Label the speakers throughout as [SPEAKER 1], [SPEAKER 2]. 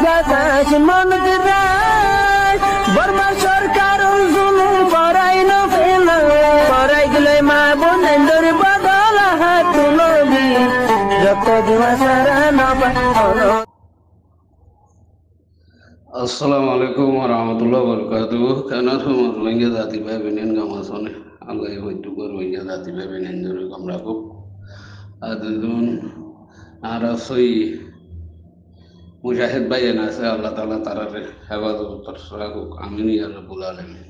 [SPEAKER 1] বাতাস মন দিরাই বর্মা সরকার জুলুম করাই না ফেলা করাই গেলে মা বোনেদের বদল হাত তুলবি যত দিবা সারা না পালো।
[SPEAKER 2] আসসালামু আলাইকুম warahmatullahi wabarakatuh. Kana thumar rohingya jati bhai benen gamasone Allah hoytu ko rohingya jati bhai benen jori kamra ko adun arasoi mujahid bhai enase Allah taala tarare hefazat tarsaku amin ya rabbul alamin.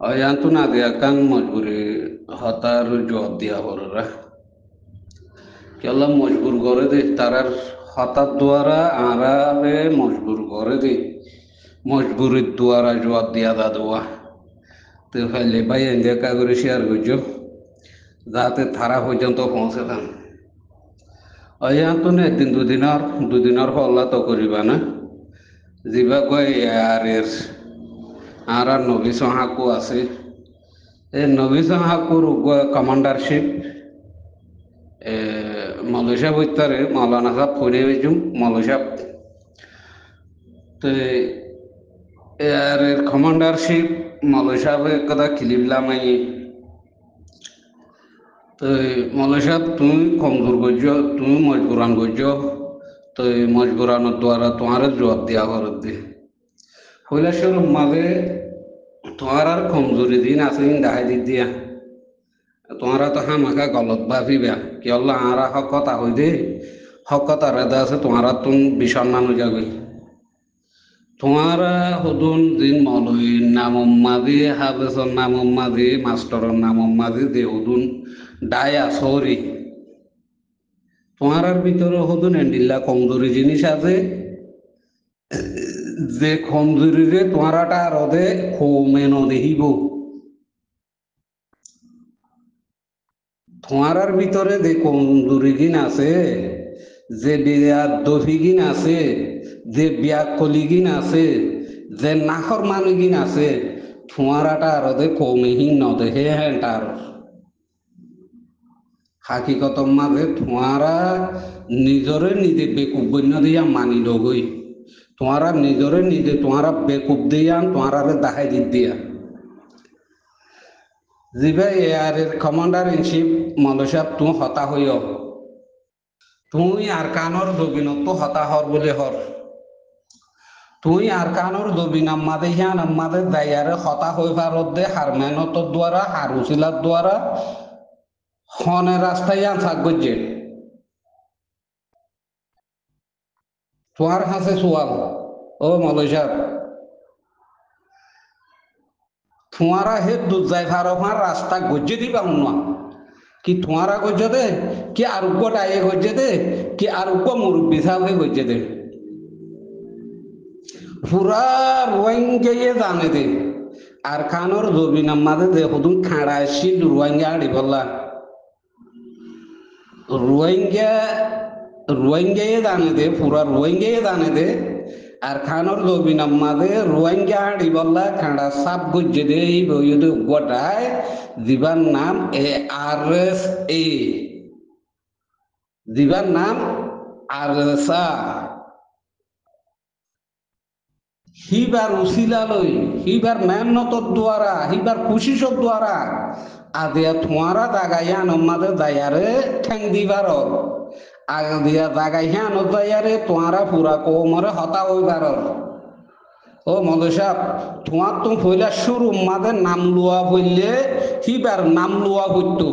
[SPEAKER 2] Ayantun akan majburi hatar jawab dia horara कि अल्लाह मजबूर करे दे तारार हतार द्वारा आराले मजबूर करे दे मजबूरी द्वारा जवाब दिया दा दुआ तो पहले भाई इंडिया का गुरु शेयर गुजो जाते थारा पर्यন্ত পৌঁছাতাম अया तो ने दो दिनर हल्ला तो करिबा ना जिबा कय यारेर आरा नबी सहाकु আছে ए नबी सहाकुर कमांडरशिप মালয়েশিয়া বইতারে মাওলানা সাহেব ফোনে বেজুম মালয়েশিয়া তো এর কমান্ডারশিপ মালয়েশিয়াবে কথা খিলিবলা মাই তো মালয়েশিয়া তুমি কমজোর গজ্জ তুমি মজবুরান গজ্জ তো মজবুরানোর দ্বারা তোমার জবাব দেওয়া করে দে কৈলাসের মাঝে তোমার আর কমজোরি দিন আছে দেখাই দি দিয়া তোমারা তো হামাকা গলত ভাবিবা কি আল্লাহ আরা হক কথা হই দে হক কথা রেদা আছে তোমারা তুমি বিষণ মানুষ যাবে তোমারা হুদুন দিন মলই নাম মাদি হাফেজর নাম মাদি মাস্টরের নাম মাদি দে হুদুন ডায়া সরি তোমার ভিতরে হুদুন এন্ডিল্লা কমজোরি জিনিস আছে যে কমজোরিরে তোমারাটা রদে খোমেনো দেহিব তোমার ভিতরে যে কমজোরি গিন আছে যে দফিগিন আছে যে ব্যাকলিগিন আছে যে নাখর মানুগিন আছে তোমারাটা রদে কমেহীন নদেহে হ্যাঁ হাকিকত মাঝে তোমারা নিজরে নিজে বেকুব বন্য দিয়া মানি লগই তোমারা নিজরে নিজে তোমারা বেকুব দিয়া তোমারা দেখাই দি দিয়া জিবা এয়ারের কমান্ডার ইন চিফ মালয়েশিয়া তুমি হতা হইও তুমি আর কানর জবিনত হতা হর বলে হর তুই আর কানর জবিন আম্মাদে হিয়ান আম্মাদে দায়ারে হতা হই ভারত দে হার মেহনতর দ্বারা হার উসিলার দ্বারা হনে রাস্তায় আন থাক গজ্জে তোমার হাসে সোয়াল ও মালয়েশিয়া তোমারা হে দুজাই ভারমার রাস্তা গজ্জে দিবা না কি তোমারা গজ্জে দে কি আর ডায়ে গজ্জে দে কি আর মুরব্বী সাহেব গজ্জে দে পুরা রোহিঙ্গা জানে দে আর খানোর জবিন আমাদে দে হুদুন খাড়া শিল রোহিঙ্গা আড়ি বললা রোহিঙ্গা জানে দে পুরা রোহিঙ্গা জানে দে আর খানোর জবিন আমাদে রোহিঙ্গা আড়ি বললা খাড়া সাপ গজ্জে দে এই বইতে গোটায় দিবার নাম ARSA দিবার নাম ARSA হিবার উসিলালই হিবার মেহনতর দ্বারা হিবার কুশিসর দ্বারা আদিয়া তোমারা দাগাইয়া আমাদের দায়ারে ঠ্যাং দিবার আদিয়া দাগাইয়া দায়ারে তোমারা পুরা কোমরে হতা হইবার ও মালয়েশিয়া তোমার তুমি পয়লা শুরু মাদের নাম লুয়া বললে হিবার নাম লুয়া হইতো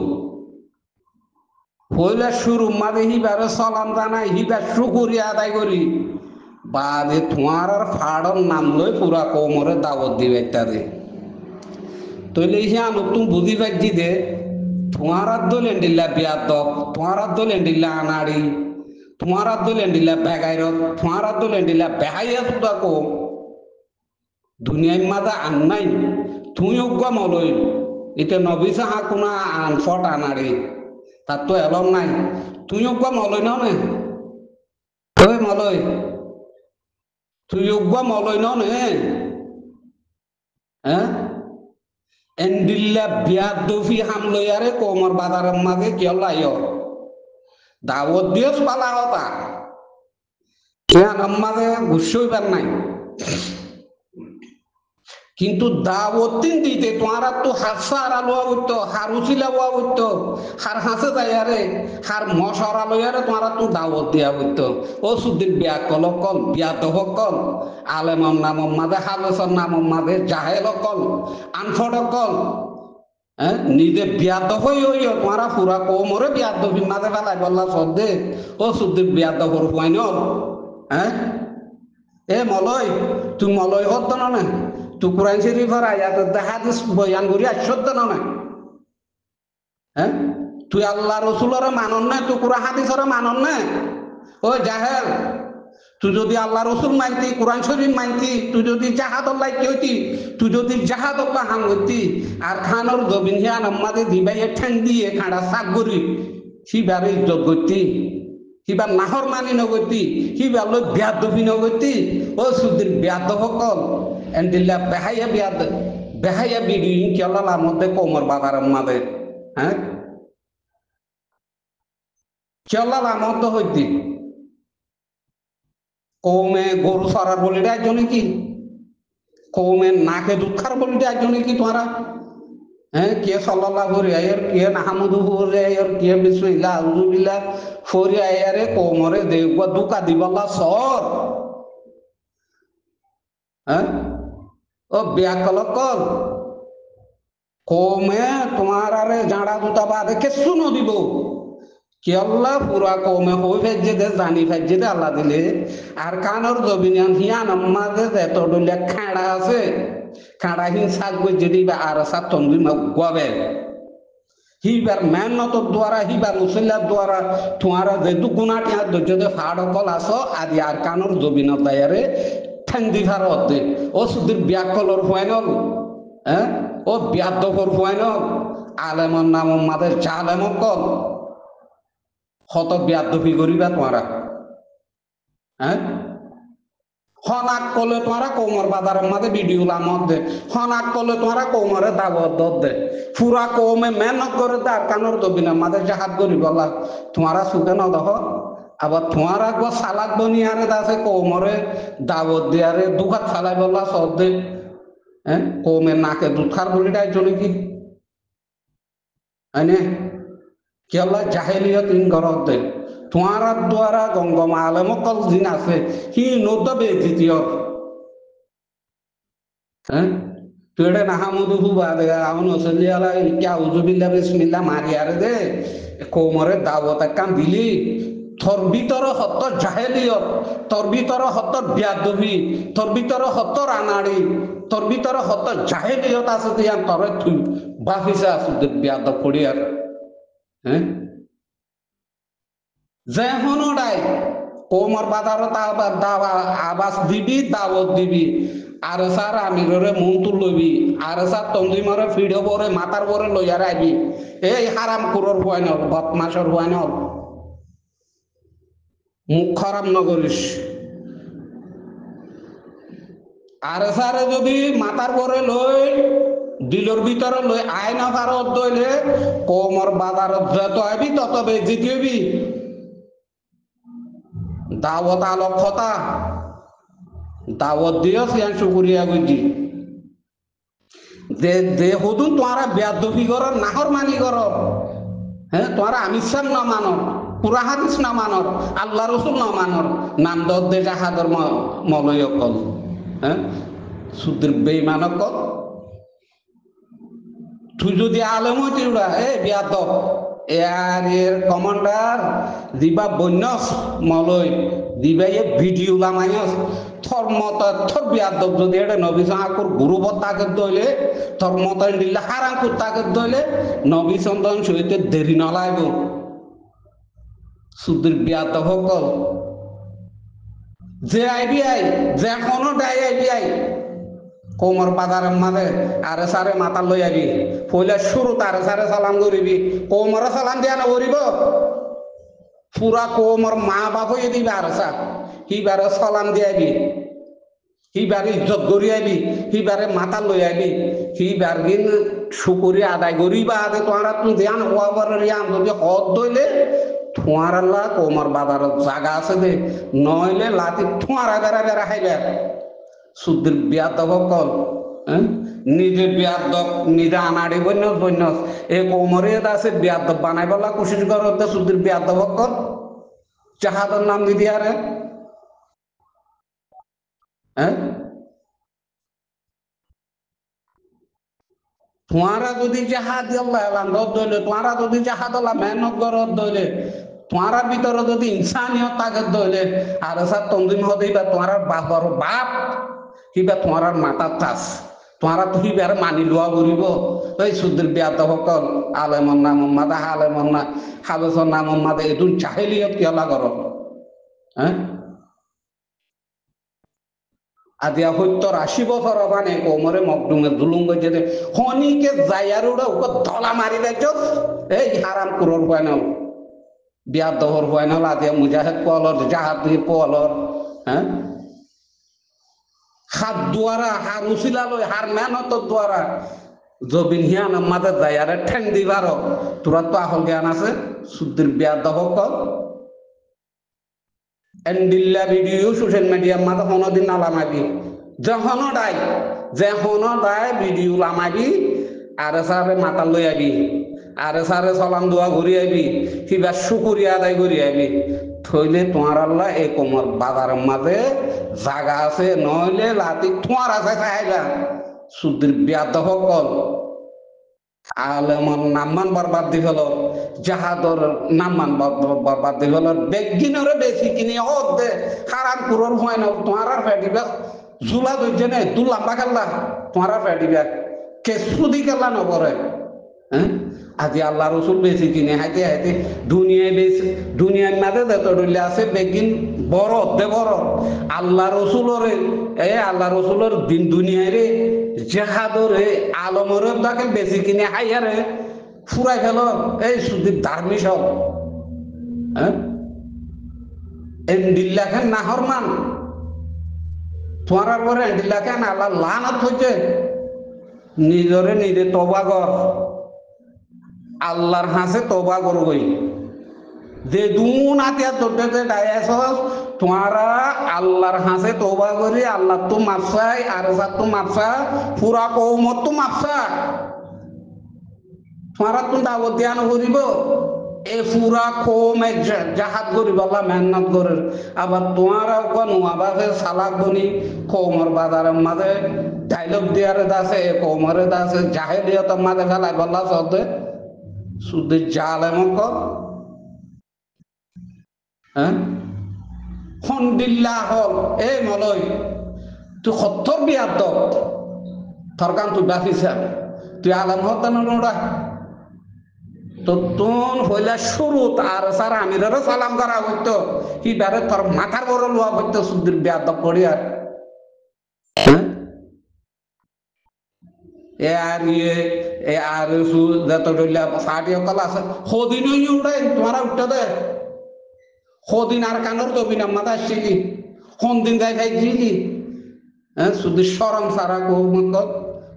[SPEAKER 2] পয়লা শুরু মাদে হিবারে সালাম জানাই হিবার শুকরিয়া আদায় করি বাদে তোমার আর ফাড়র নাম লই পুরা কোমরে দাওয়াত দিবে ইত্যাদি তৈলে হিয়া নতুন বুঝি পাচ্ছি দে তোমার আর দল এন্ডিল্লা বিয়াদ তোমার আর দল এন্ডিল্লা আনাড়ি তোমার আর দল এন্ডিল্লা বেগাইরত তোমার আর দল এন্ডিল্লা বেহাইয়া সুদা কো দুনিয়ায় মাদা আন নাই তুই উগ্গা মলই এটা নবিসা হাকুনা আন ফট আনাড়ি তার তো এলম নাই তুই উগ্গা মলই না ওই মলই তুই উগ্গা মলই না হ্যাঁ এন্ডিল্লা বিয়াদ দফি হামলয়ারে কোমর বাজারের মাঝে কেউ লাইও দাওয়াত দিয়েছ পালা হতা ইয়ান আমাদের ঘুষইবার নাই কিন্তু দাওয়াতিন দিতে তোমারা তো হাসার আলোয়া হইতো হারুচিলা হওয়া হইতো হার হাসে যাইয়ারে হার মশার আলোয়ারে তোমারা তো দাওয়াত দিয়া হইতো ও সুদ্দিন বিয়া কল কল বিয়া দহ কল আলেমর নাম মাঝে হাবেসর নাম মাঝে জাহেল কল আনফড কল হ্যাঁ নিজে বিয়াদ হই হইও তোমারা পুরা কোমরে বিয়াদ মাঝে ফেলাই বললা সদ্দে ও সুদ্দিন বিয়াদ হর ন হ্যাঁ এ মলয় তুই মলয় হত না তুই কুরআন শরীফের আয়াত হাদিস বয়ান করি আসত না হ্যাঁ তুই আল্লাহ রসুলের মানন না তুই কুরআন হাদিসের মানন না ও জাহেল তুই যদি আল্লাহ রসুল মানতি কুরআন শরীফ মানতি তুই যদি জাহাদ আল্লাহ হইতি তুই যদি জাহাদ আল্লাহ হাং হইতি আর খানোর জবিন হিয়ান আমাদে দিবাইয়ে ঠ্যাং দিয়ে খাড়া শাক গরি সিবারে ইজ্জত করতি সিবার নাহর মানি নগতি সিবার লৈ বিয়াদ দবি নগতি ও সুদিন বিয়াদ সকল এন্ডিল্লা বেহাইয়া বিডি কেলালা মধ্যে কোমর বাবার মাদে হ্যাঁ কেলালা মধ্যে হইতি কৌমে গরু সরার বলিটা একজনে কি কৌমে নাকে দুধ খার বলিটা একজনে কি তোমরা হ্যাঁ কে সাল্লাল্লাহু আলাইহি কে নাহমাদু আলাইহি কে বিসমিল্লাহ আউযুবিল্লাহ ফরি আয়ারে কোমরে দেগবা দুকা দিবাল্লা সর হ্যাঁ ও ব্যাকল কল কৌমে তোমার আরে জাঁড়া দুটা বাদে কে শুনো দিব কি আল্লাহ পুরা কৌমে হই ফেজে দে জানি ফেজে দে আল্লাহ দিলে আর কানর জবিনিয়ান হিয়ান আমাদের এত ডলিয়া খাড়া আছে খাড়া হিন শাক গজে দিবা আর সাত তন্দি গবে হিবার মেহনতর দ্বারা হিবার উসিলার দ্বারা তোমারা যে দুগুণা টিয়া যদি ফাড় কল আসো আদি আর কানর জবিন দায়ারে ঠেন্দি ভারত ও সুদীর ব্যাকলর ফাইনল হ্যাঁ ও ব্যাদকর ফাইনল আলেমর নাম মাদের জালেম কল হত ব্যাদবি করিবা তোমারা হ্যাঁ হনাক করলে তোমারা কোমর বাজারের মাঝে ভিডিও লামত দে হনাক করলে তোমারা কোমরে দাবত দে পুরা কৌমে মেহনত করে দে আর কানোর দবি না মাঝে জাহাজ করি বলা তোমারা সুখে ন দেখ আবার তোমারা গো সালাক বনিয়ারে দাসে কৌমরে দাবত দিয়ারে দুহাত ফালাই বললা সব দে হ্যাঁ কৌমে নাকে দুধ খার বলিটাই চলে কি হয়নে কেলা জাহেলিয়ত ইন ঘরত দে তোমারা দ্বারা গঙ্গম আলেম কল দিন আছে হি নদ বেজিতিয় হ্যাঁ তুই এটা নাহামুদু হুবা দে আমন ওসলি আলা ইকা উজুবিল্লাহ বিসমিল্লাহ মারিয়ারে দে কোমরে দাওয়াত কাম দিলি তোর ভিতরে হত জাহেলিয়ত তোর ভিতরে হত বিয়াদবি তোর ভিতরে হত রানাড়ি তোর ভিতরে হত জাহেলিয়ত আছে দিয়া তোরে তুই বাফিসা আছে বিয়াদ করিয়ার হ্যাঁ যে হনডাই কোমর বাজারত আবাস দিবি দাওয়াত দিবি আর স্যার আমিরে মন লবি আর স্যার তন্দি মারে ফিডো বরে মাথার বরে লইয়ার আইবি এই হারাম কুরর হুয়াই নল বদমাসর হুয়াই নল মুখ খারাপ নগরিস আর স্যারে যদি মাথার বরে লই দিলর ভিতরে লই আয়না ভারত দইলে কোমর বাজারত যত আইবি তত বেজিতি হইবি দাওয়াত আলোক কথা দাওয়াত দিও সিয়ান শুকুরিয়া গজি দে হদুন তোমারা বেয়াদবি কর নাহর মানি কর হ্যাঁ তোমারা আমিসাম না মানো পুরা হাদিস না মানো আল্লাহ রসুল না মানো নাম দে জাহাদর মলয় কল হ্যাঁ সুদ্র বেইমান কল তুই যদি আলেম হইতে এ বেয়াদব এর কমান্ডার দিবা বন্যস মলয় দিবা এ ভিডিও লামাইস থর মত থর বিয়াদব যদি এটা নবী সাহাকুর গুরুবত তাকে দইলে থর মত দিলে হারাঙ্কুর তাকে দইলে নবী সন্তান সহিতে দেরি নলাইব সুদীর বিয়াদব সকল যে আইবিআই যে কোনো ডাই আইবিআই কোমর বাজারের মাঝে আরে সারে মাথা লই আবি পয়লা শুরু তারে সারে সালাম করিবি কোমরে সালাম দিয়া না করিব পুরা কোমর মা বাপ হয়ে দিবে আর সা হিবারে সালাম দিয়াবি হিবারে ইজ্জত করি আইবি হিবারে মাথা লই আইবি হিবার দিন শুকুরি আদায় করিবা আদে তোরা তুমি ধ্যান হওয়ার রিয়াম যদি হদ দইলে ঠোঁয়ারাল্লা কোমর বাজার জায়গা আছে দে নইলে লাতি ঠোঁয়ারা বেড়া বেড়া খাইবে সুদ্দির বিয়া দব কল নিজে বিয়ার দব নিজে আনাড়ি বন্যস বন্যস এই কোমরে আছে বিয়ার দব বানাই বলা কোশিশ করতে সুদ্দির বিয়ার দব কল জাহাদের নাম দিদি আরে তোমারা যদি জাহাদ দইলে তোমারা যদি জাহাদলা মেহনত করত দইলে তোমার ভিতরে যদি ইনসানিয়ত থাকে দইলে আর স্যার তন্দিম হদিবা তোমার বাপর বাপ কিবা তোমার মাতার চাষ তোমারা তো হিবার মানি লোয়া করিব ওই সুদ্দির বিয়াত সকল আলেমর নাম মাদা আলেমর না হাবেসর নাম মাদা এটুন চাহিলিয়ত কিয়লা কর আদিয়া 70-80 বছর মানে কোমরে মকদুমে জুলুম করছে হনিকে যাইয়ার উড়া উপর ধলা মারি দেছ এই হারাম কুরোর ফাইনাল বিয়ার দহর ফাইনাল আদিয়া মুজাহিদ পলর জাহাদ পলর হাত দ্বারা হার উচিলা লই হার মেহনতর দ্বারা জবিন হিয়ান মাঝে যাইয়ারে ঠেং দিবার তোরা তো আহল জ্ঞান আছে সুদ্দির বিয়ার দহক এন্ডিল্লা ভিডিও সোশ্যাল মিডিয়ার মাঝে কোনোদিন না লামাবি যখনও ডাই ভিডিও লামাবি আরে সারে মাথা লই আবি আরে সারে সলাম দোয়া ঘুরি আবি কিবা শুকুরিয়া আদায় করি আবি থইলে তোমার আল্লাহ এই কোমর বাজারের মাঝে জায়গা আছে নইলে লাতি তোমার আছে চাইবা সুদ্দির বিয়াদ সকল আলেমর নামমান বরবাদ দি ফেল জাহাদর নামমান বরবাদ দি ফেল বেগিনরে বেশি কিনে হদ দে হারাম কুরোর হয় না তোমার আর ফেডিবা জুলা ধরছে নে দু লম্বা খেললা তোমার আর ফেডিবা কেসুদি খেলা নপরে আজি আল্লাহ রসুল বেশি কিনে হাইতে হাইতে দুনিয়ার মাঝে যত ডলে আছে বেগিন বড় দে বড় আল্লাহ রসুলের দিন দুনিয়ারে জেহাদরে আলমরে তাকে বেশি কিনে হাইয়ারে ফুরাই ফেল এই সুদীর ধার্মিক সব এন্ডিল্লা খান নাহর মান তোমার পরে এন্ডিল্লা খান আল্লাহ লানত হয়েছে নিজরে নিজে তবা কর আল্লাহর হাসে তবা করবই যে দুন আতিয়া তোরতে ডায়াস তোমারা আল্লাহর হাসে তবা করি আল্লাহ তো মাপসাই আর তো মাপসা পুরা কৌমত তো মাপসা তোমারা তো দাবত ধ্যান করিব এ পুরা কৌমে জাহাদ করিব আল্লাহ মেহনত করে আবার তোমারা নোয়াবাসে সালাক বনি কৌমর বাজারের মাঝে ডাইলগ দিয়ারে দাসে কৌমরে দাসে জাহেলিয়তের মাঝে ফেলাই বল্লা চলতে সুদের জালেমক হন্দিল্লা হল এই মলয় তুই সত্তর বিয়ার দক তোর কাম তুই বাঁচিছা তুই আলাম হতানো নোড়া তো তোর হইলা শুরুত আর স্যার আমিরেরও সালাম করা হইতো কি বারে তোর মাথার বড় লোয়া হইতো সুদের বিয়ার দক করি আর তোমারা উঠতে দে সদিন আর কানোর দবি না মাথা আসছিলি সন্দিন যাই খাইছিলি শুধু সরম সারা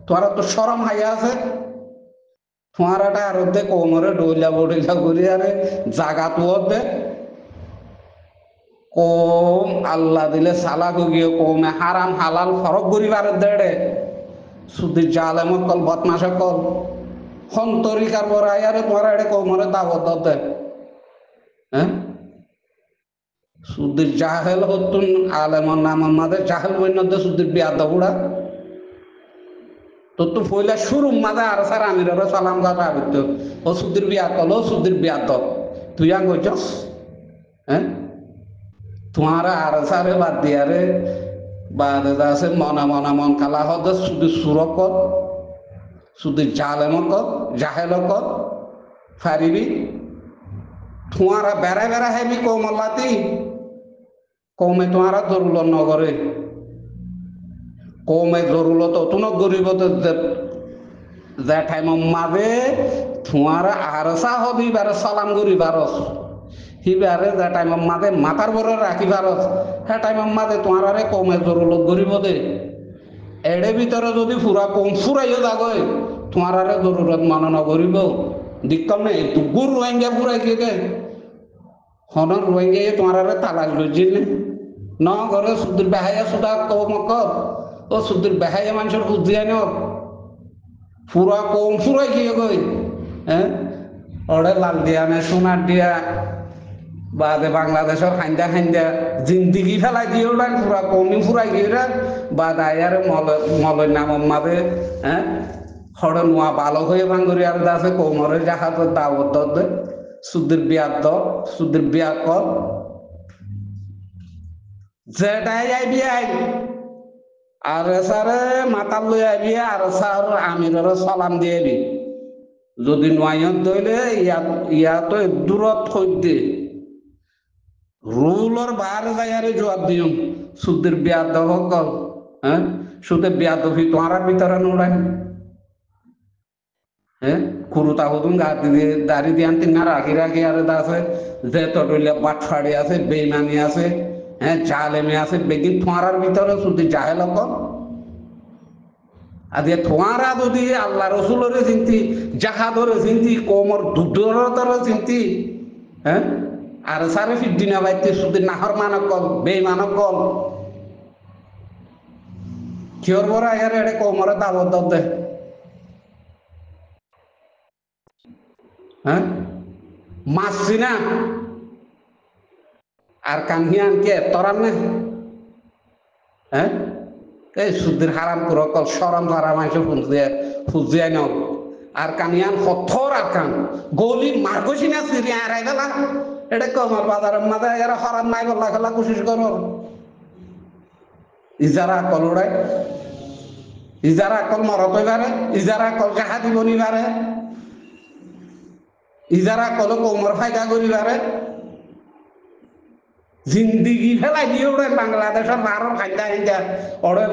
[SPEAKER 2] তোরা তো সরম হাইয়া আছে তোমারাটা আর দে কোমরে ডইলা বডিলা করি আরে জাগা তো দে কম আল্লাহ দিলে সালা গিয়ে কমে হারাম হালাল ফরক করিবার দেড়ে শুধু জালেম কল বদমাস কল সন্তরিকার বড়াই আরে তোমারা এটা কৌমরে দাবত দে শুধু জাহেল হতুন আলেমর নামের মাঝে জাহেল বন্যতে শুধু বিয়া দৌড়া তোর তো পয়লা শুরু মাঝে আর স্যার আমির সালাম গাছ আবিত ও সুদীর বিয়া কল ও সুদীর বিয়া দব তুই আং কইছস তোমারা আর সারে বাদ দিয়ারে বাদে আছে মনা মনা মন খালা হদ শুধু সুরকত শুধু জালেমকত জাহেলকত ফারিবি তোমারা বেড়া বেড়া হেবি কৌমল্লাতি কৌমে তোমারা জরুলত নগরে কৌমে জরুলত তুনক গরিব যে টাইম মাঝে তোমারা আরসা হবি বারে সালাম করিবারস হিবারে যে টাইম মাঝে মাথার বড় রাখিবারস সে টাইম মাঝে তোমারে কৌমে জরুলত গরিব দে এড়ে ভিতরে যদি ফুরা কম ফুরাইও যাগয় তোমারে জরুরত মানে নগরিব দিকম নেই তু গুরু আইঙ্গা ফুরাই কি দে হনর রোহিঙ্গে তোমার তালাক লইছিল ন ঘরে সুদূর বেহাইয়া সুদা কমক ও সুদূর বেহাইয়া মানুষের বুঝিয়ে ন পুরা কম ফুরাই গিয়ে গই হ্যাঁ ওরে লাল দিয়া নে সোনার দিয়া বাদে বাংলাদেশের খান্দা খান্দা জিন্দিগি ফেলাই দিয়ে ওরা পুরা কমি ফুরাই গিয়ে বা দায়ার মলয় নাম মাদে হ্যাঁ হড় নোয়া ভালো হয়ে ভাঙ্গুরি আর দাসে কোমরে জাহাজ দাওয়াত দে সুদের বিয়া কর যেটাই আইবি আই আর সারে মাতাল লই আইবি আর সার আমিরের সালাম দিয়েবি যদি নয়ত দইলে ইয়া তো দূরত হইতে রুলর বাহারে যাইয়ারে জবাব দিও সুদের বিয়া দহ কল হ্যাঁ সুদের বিয়া দফি তোমার ভিতরে নোড়াই হ্যাঁ কুরুতা হুদুম গাতি দিয়ে দাড়ি দিয়ে আনতে না রাখি রাখি আর আছে যে তটুলিয়া বাটফাড়ি আছে বেইমানি আছে হ্যাঁ জালেমি আছে বেগি তোমার ভিতরে শুধু জাহেল কম আদি তোমারা যদি আল্লাহ রসুলের চিন্তি জাহাদরে চিন্তি কোমর দুধর চিন্তি হ্যাঁ আর সারে ফিদ্দিনা বাইতে শুধু নাহর মানক কল বেইমানক কল কিয়র বড় আয়ার এড়ে কোমরে দাবত দে হ্যাঁ মাসছি না আর কানহিয়ান কে তরান না হ্যাঁ এই সুদের হারাম করে কল সরম ধরা মাংস ফুজিয়াই নাও আর কানিয়ান হথর আর কান গলি মার্গসি না সিরিয়া আড়াই গেলা এটা কমর বাজারের মাঝে এরা হরাম নাই বললা খেলা কোশিস করো ইজারা কল ওড়াই ইজারা কল মরত হইবারে ইজারা কল জাহাদি বনিবারে ইজারা কল কোমর ফায়দা করিবারে জিন্দিগি ফেলাই দিয়ে ওরে বাংলাদেশের বারোর খাদ্যা খাদ্যা ওরে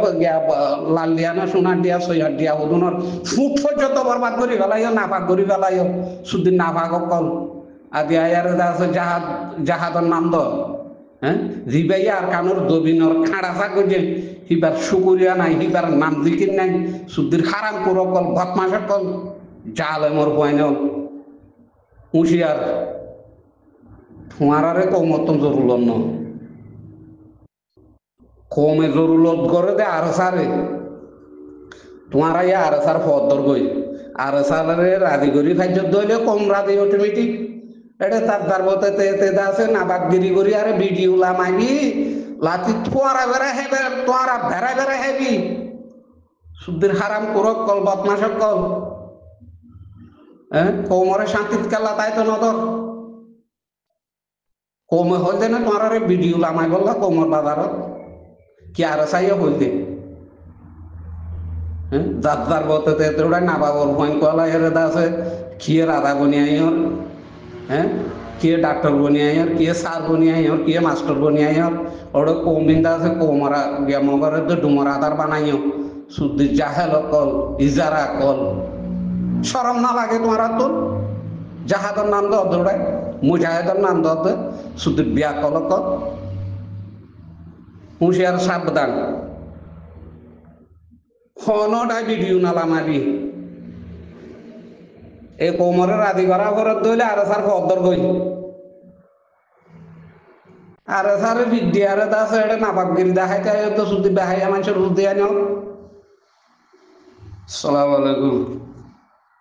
[SPEAKER 2] লাল দিয়া না সোনার দিয়া সৈয়ার দিয়া ওদুনের ফুট পর্যন্ত বরবাদ করি ফেলাইও নাপাক করি ফেলাইও শুধু নাপাক কল আদি আয়ার আছে জাহাদর নাম দ হ্যাঁ জিবাইয়া আর কানোর দবিনর খাড়া চাকরি হিবার সুকুরিয়া নাই হিবার নাম জিকির নাই শুদ্ধির হারাম পুরো কল বদমাসের কল জালে মোর বয়ন হুঁশিয়ার তোমারে কৌমতম জরুলত ন কমে জরুলত করে দে আর সারে তোমার ইয়া আর সার পদর গই আর সারে রাজি করি খাদ্য দইলে কম রাজি অটোমেটিক এটা তার বতে তে আছে নাবাকগিরি করি আরে ভিডিও লামাবি লাতি তোয়ারা বেড়া হেবে তোয়ারা ভেড়া বেড়া হেবি সুদের হারাম করক কল বদমাসক কল হ্যাঁ কৌমরে শান্তিত কালা তাই তো নদর কমে হল যে না তোমার ভিডিও লামাই বললা কোমর বাজারত কি আর চাইও হইতে হ্যাঁ যার বতে ওটা নাবাবর পয়েন্ট কলা এর আছে কিয়ে রাধা বনিয়াইর হ্যাঁ কিয়ে ডাক্তার বনিয়াইর কিয়ে সার বনিয়াইর কিয়ে মাস্টার বনিয়াইর ওটা কৌমিন্দা আছে কৌমরা গেমগরের তো ডুমর আধার বানাইও শুদ্ধি জাহেল কল ইজারা কল শরম না লাগে তোমার তোর জাহাদর নাম দৌড়ায় মুজাহিদের নাম দে শুধু বিয়া কল কল হুঁশিয়ার সাবধান হনটাই ভিডিও নালা মারি এই কোমরের আদি করা ঘরত দইলে আর সার পদর গই আর সার বিদ্যারে দাস এটা নাবাকগিরি দেখাইতে তো শুধু বেহাইয়া মানুষের রুদ দিয়া নিও আসসালামু আলাইকুম